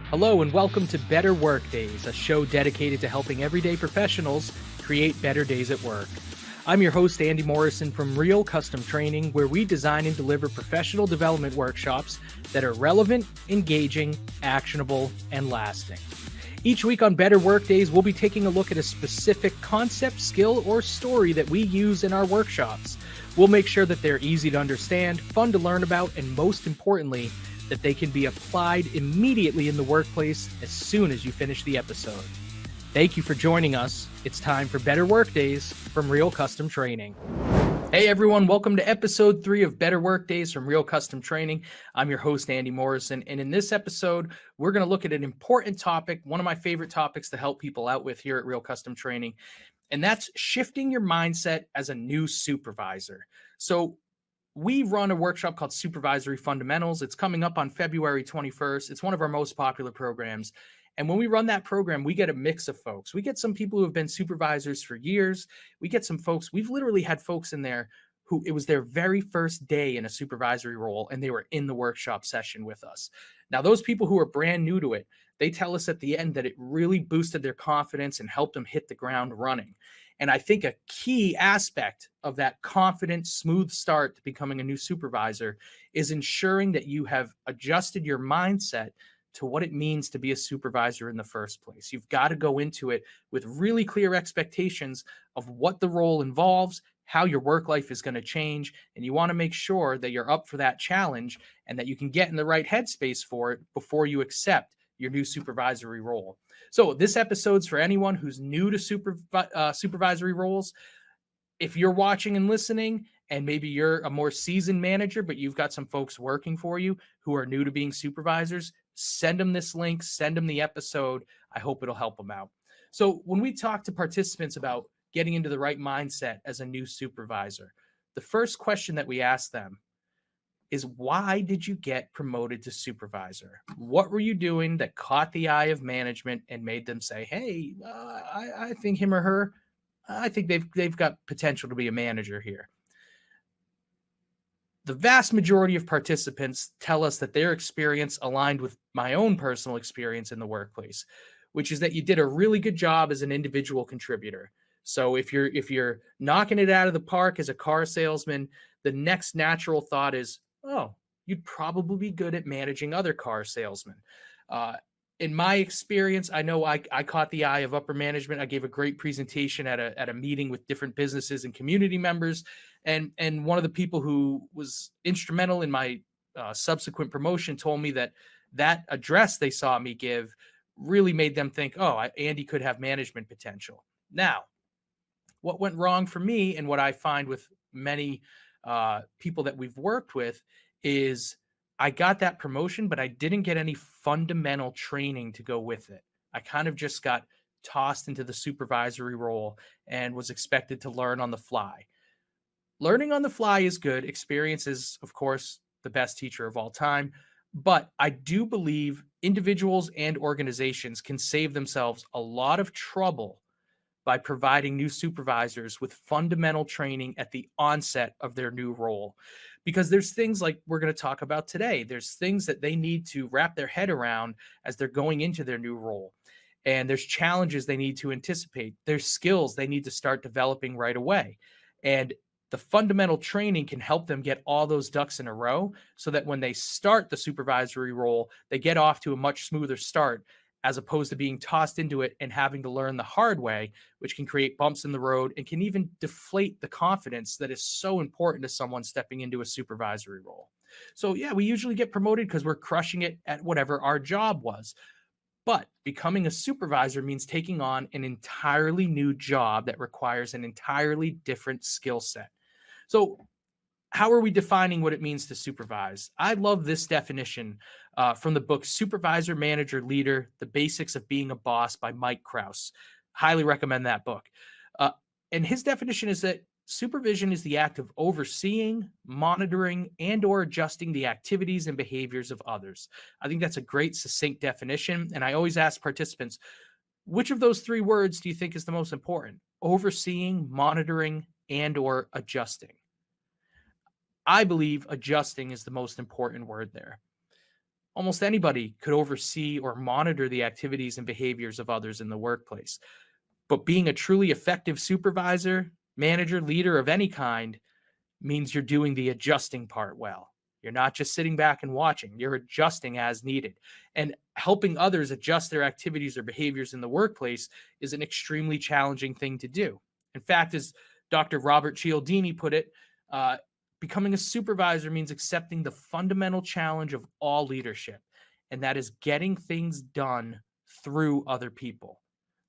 Hello and welcome to Better Work Days, a show dedicated to helping everyday professionals create better days at work. I'm your host, Andy Morrison from Real Custom Training, where we design and deliver professional development workshops that are relevant, engaging, actionable, and lasting. Each week on Better Work Days, we'll be taking a look at a specific concept, skill, or story that we use in our workshops. We'll make sure that they're easy to understand, fun to learn about, and most importantly, that they can be applied immediately in the workplace as soon as you finish the episode. Thank you for joining us. It's time for Better Work Days from Real Custom Training. Hey everyone, welcome to episode 3 of Better Work Days from Real Custom Training. I'm your host, Andy Morrison, and in this episode, we're going to look at an important topic, one of my favorite topics to help people out with here at Real Custom Training, and that's shifting your mindset as a new supervisor. So we run a workshop called Supervisory Fundamentals. It's coming up on February 21st. It's one of our most popular programs. And when we run that program, we get a mix of folks. We get some people who have been supervisors for years. We get some folks, we've literally had folks in there who it was their very first day in a supervisory role, and they were in the workshop session with us. Now, those people who are brand new to it, they tell us at the end that it really boosted their confidence and helped them hit the ground running. And I think a key aspect of that confident, smooth start to becoming a new supervisor is ensuring that you have adjusted your mindset to what it means to be a supervisor in the first place. You've got to go into it with really clear expectations of what the role involves, how your work life is going to change, and you want to make sure that you're up for that challenge and that you can get in the right headspace for it before you accept your new supervisory role. So this episode's for anyone who's new to supervisory roles. If you're watching and listening, and maybe you're a more seasoned manager, but you've got some folks working for you who are new to being supervisors, send them this link, send them the episode. I hope it'll help them out. So when we talk to participants about getting into the right mindset as a new supervisor, the first question that we ask them is, why did you get promoted to supervisor? What were you doing that caught the eye of management and made them say, hey, I think him or her, I think they've got potential to be a manager here? The vast majority of participants tell us that their experience aligned with my own personal experience in the workplace, which is that you did a really good job as an individual contributor. So if you're knocking it out of the park as a car salesman, the next natural thought is, oh, you'd probably be good at managing other car salesmen. In my experience, I know I caught the eye of upper management. I gave a great presentation at a meeting with different businesses and community members. And one of the people who was instrumental in my subsequent promotion told me that address they saw me give really made them think, oh, Andy could have management potential. Now, what went wrong for me, and what I find with many people that we've worked with, is I got that promotion, but I didn't get any fundamental training to go with it. I kind of just got tossed into the supervisory role and was expected to learn on the fly. Learning on the fly is good. Experience is, of course, the best teacher of all time. But I do believe individuals and organizations can save themselves a lot of trouble by providing new supervisors with fundamental training at the onset of their new role. Because there's things like we're going to talk about today. There's things that they need to wrap their head around as they're going into their new role. And there's challenges they need to anticipate. There's skills they need to start developing right away. And the fundamental training can help them get all those ducks in a row so that when they start the supervisory role, they get off to a much smoother start, as opposed to being tossed into it and having to learn the hard way, which can create bumps in the road and can even deflate the confidence that is so important to someone stepping into a supervisory role. So yeah, we usually get promoted because we're crushing it at whatever our job was. But becoming a supervisor means taking on an entirely new job that requires an entirely different skill set. So how are we defining what it means to supervise? I love this definition from the book Supervisor, Manager, Leader, The Basics of Being a Boss by Mike Krause. Highly recommend that book. And his definition is that supervision is the act of overseeing, monitoring, and or adjusting the activities and behaviors of others. I think that's a great, succinct definition. And I always ask participants, which of those 3 words do you think is the most important? Overseeing, monitoring, and or adjusting. I believe adjusting is the most important word there. Almost anybody could oversee or monitor the activities and behaviors of others in the workplace. But being a truly effective supervisor, manager, leader of any kind means you're doing the adjusting part well. You're not just sitting back and watching, you're adjusting as needed. And helping others adjust their activities or behaviors in the workplace is an extremely challenging thing to do. In fact, as Dr. Robert Cialdini put it, uh, becoming a supervisor means accepting the fundamental challenge of all leadership, and that is getting things done through other people.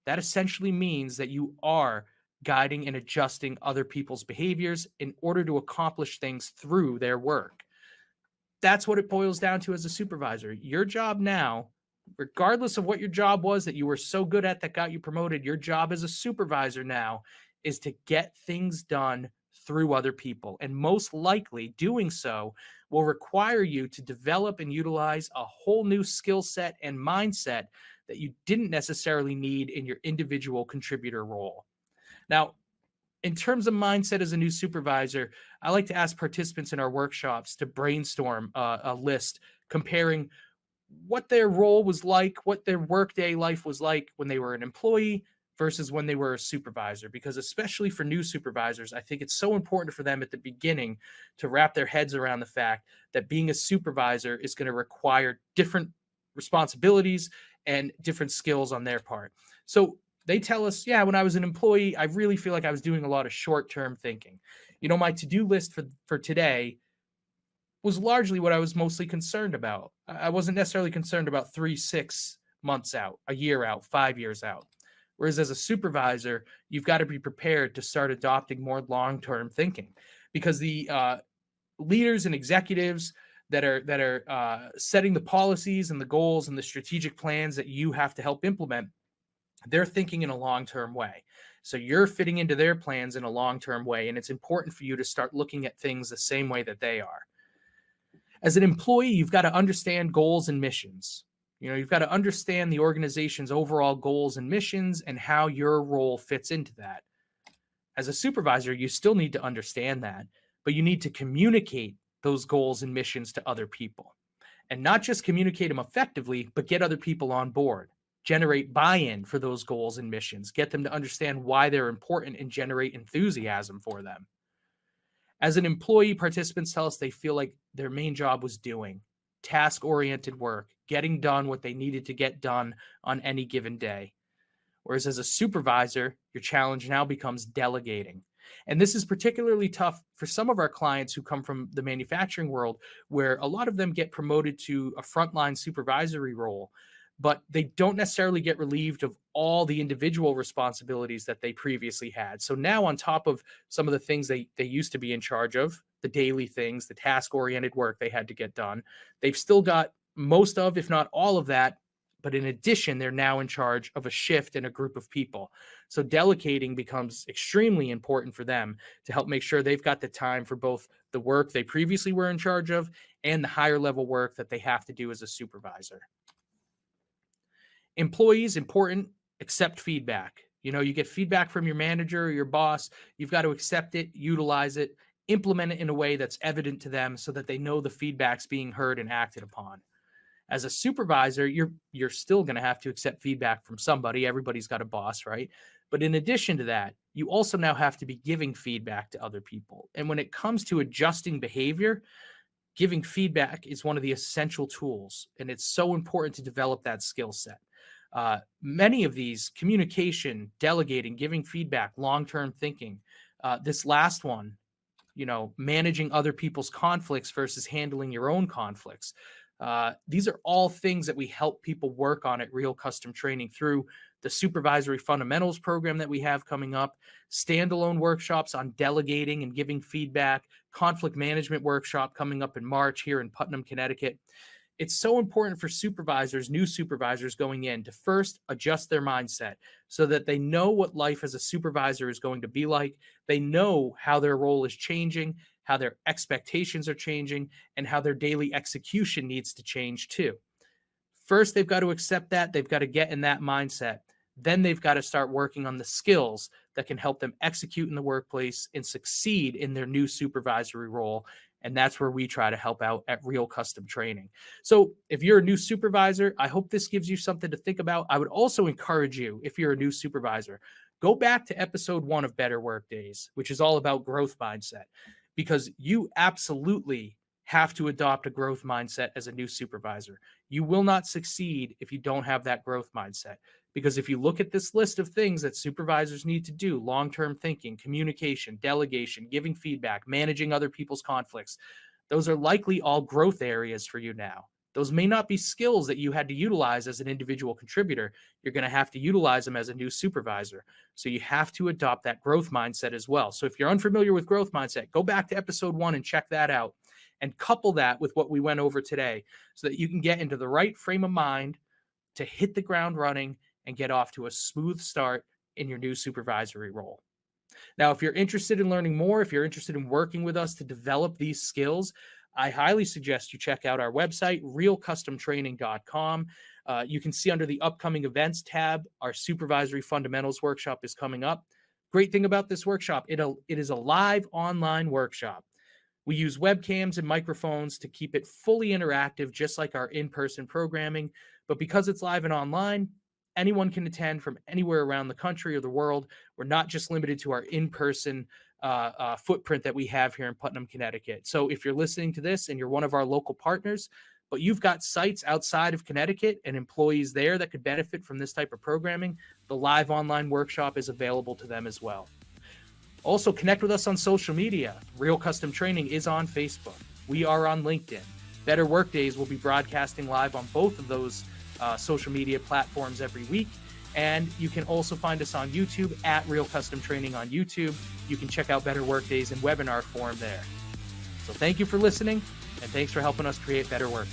That essentially means that you are guiding and adjusting other people's behaviors in order to accomplish things through their work. That's what it boils down to as a supervisor. Your job now, regardless of what your job was that you were so good at that got you promoted, your job as a supervisor now is to get things done through other people. And most likely, doing so will require you to develop and utilize a whole new skill set and mindset that you didn't necessarily need in your individual contributor role. Now, in terms of mindset as a new supervisor, I like to ask participants in our workshops to brainstorm a list comparing what their role was like, what their workday life was like when they were an employee versus when they were a supervisor. Because especially for new supervisors, I think it's so important for them at the beginning to wrap their heads around the fact that being a supervisor is going to require different responsibilities and different skills on their part. So they tell us, yeah, when I was an employee, I really feel like I was doing a lot of short-term thinking. My to-do list for today was largely what I was mostly concerned about. I wasn't necessarily concerned about 3, 6 months out, a year out, 5 years out. Whereas as a supervisor, you've got to be prepared to start adopting more long-term thinking, because the leaders and executives that are setting the policies and the goals and the strategic plans that you have to help implement, they're thinking in a long-term way. So you're fitting into their plans in a long-term way, and it's important for you to start looking at things the same way that they are. As an employee, you've got to understand goals and missions. You've got to understand the organization's overall goals and missions and how your role fits into that. As a supervisor, you still need to understand that, but you need to communicate those goals and missions to other people. And not just communicate them effectively, but get other people on board. Generate buy-in for those goals and missions. Get them to understand why they're important and generate enthusiasm for them. As an employee, participants tell us they feel like their main job was doing task-oriented work, getting done what they needed to get done on any given day. Whereas as a supervisor, your challenge now becomes delegating. And this is particularly tough for some of our clients who come from the manufacturing world, where a lot of them get promoted to a frontline supervisory role, but they don't necessarily get relieved of all the individual responsibilities that they previously had. So now, on top of some of the things they used to be in charge of, the daily things, the task-oriented work they had to get done, they've still got most of, if not all of that. But in addition, they're now in charge of a shift and a group of people. So delegating becomes extremely important for them to help make sure they've got the time for both the work they previously were in charge of and the higher level work that they have to do as a supervisor. Employees, important, accept feedback. You get feedback from your manager or your boss. You've got to accept it, utilize it, implement it in a way that's evident to them so that they know the feedback's being heard and acted upon. As a supervisor, you're still going to have to accept feedback from somebody. Everybody's got a boss, right? But in addition to that, you also now have to be giving feedback to other people. And when it comes to adjusting behavior, giving feedback is one of the essential tools, and it's so important to develop that skill set. Many of these, communication, delegating, giving feedback, long-term thinking, this last one, managing other people's conflicts versus handling your own conflicts. These are all things that we help people work on at Real Custom Training through the Supervisory Fundamentals program that we have coming up, standalone workshops on delegating and giving feedback, conflict management workshop coming up in March here in Putnam, Connecticut. It's so important for supervisors, new supervisors going in, to first adjust their mindset so that they know what life as a supervisor is going to be like. They know how their role is changing, how their expectations are changing, and how their daily execution needs to change too. First, they've got to accept that. They've got to get in that mindset. Then they've got to start working on the skills that can help them execute in the workplace and succeed in their new supervisory role. And that's where we try to help out at Real Custom Training. So if you're a new supervisor, I hope this gives you something to think about. I would also encourage you, if you're a new supervisor, go back to episode 1 of Better Work Days, which is all about growth mindset, because you absolutely have to adopt a growth mindset as a new supervisor. You will not succeed if you don't have that growth mindset. Because if you look at this list of things that supervisors need to do, long-term thinking, communication, delegation, giving feedback, managing other people's conflicts, those are likely all growth areas for you now. Those may not be skills that you had to utilize as an individual contributor. You're going to have to utilize them as a new supervisor. So you have to adopt that growth mindset as well. So if you're unfamiliar with growth mindset, go back to episode 1 and check that out, and couple that with what we went over today so that you can get into the right frame of mind to hit the ground running and get off to a smooth start in your new supervisory role. Now, if you're interested in learning more, if you're interested in working with us to develop these skills, I highly suggest you check out our website, realcustomtraining.com. You can see under the upcoming events tab, our Supervisory Fundamentals workshop is coming up. Great thing about this workshop, it is a live online workshop. We use webcams and microphones to keep it fully interactive, just like our in-person programming. But because it's live and online, anyone can attend from anywhere around the country or the world. We're not just limited to our in-person footprint that we have here in Putnam, Connecticut. So if you're listening to this and you're one of our local partners, but you've got sites outside of Connecticut and employees there that could benefit from this type of programming, the live online workshop is available to them as well. Also, connect with us on social media. Real Custom Training is on Facebook. We are on LinkedIn. Better Work Days will be broadcasting live on both of those social media platforms every week. And you can also find us on YouTube at Real Custom Training on YouTube. You can check out Better Work Days in webinar form there. So thank you for listening, and thanks for helping us create better work.